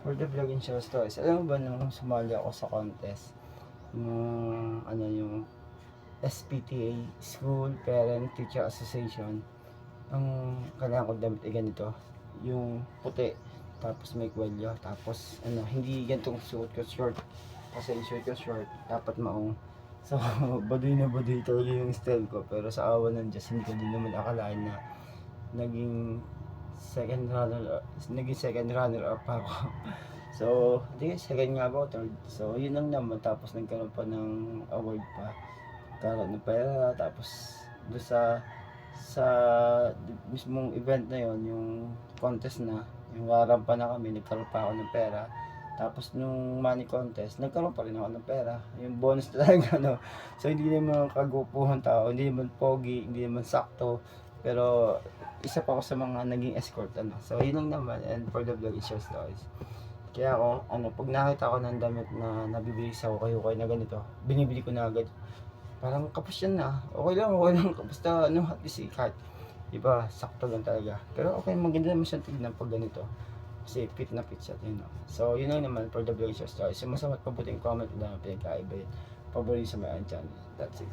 For the vlog and show stories, alam mo ba nung sumali ako sa contest, yung yung SPTA, School Parent Teacher Association, ang kailangan ko damit ay ganito, yung puti, tapos may kwelyo, tapos hindi ganitong suot ko short, kasi yung suot ko short, dapat maong. So, baduy na baduy talaga yung style ko, pero sa awa ng Diyos, hindi ko din naman akalain na naging second runner up ako. So, di second nga ako, third. So, yun lang naman. Tapos nagkaroon pa ng award pa. Karoon ng pera. Tapos, do sa mismong event na yon, yung contest na, yung rarampa na kami, nagkaroon pa ako ng pera. Tapos nung money contest, nagkaroon pa rin ako ng pera. Yung bonus talaga, no. So, hindi naman kagupuhan tao, hindi naman pogi, hindi naman sakto. Pero, isa pa ako sa mga naging escort, So, yun lang naman. And for the vlog, it's your stories. Kaya ako, pag nakita ko ng damit na nabibili sa ukay-ukay na ganito, binibili ko na agad. Parang kapos yan na. Okay lang, okay lang. Basta at least kahit, iba, sakto lang talaga. Pero okay, maganda naman siyang tignan pag ganito. Kasi fit na fit siya, So, yun lang naman for the vlog show story. So, masama at pabuting comment na pinagkaiba yun. Paborito sa my channel. That's it.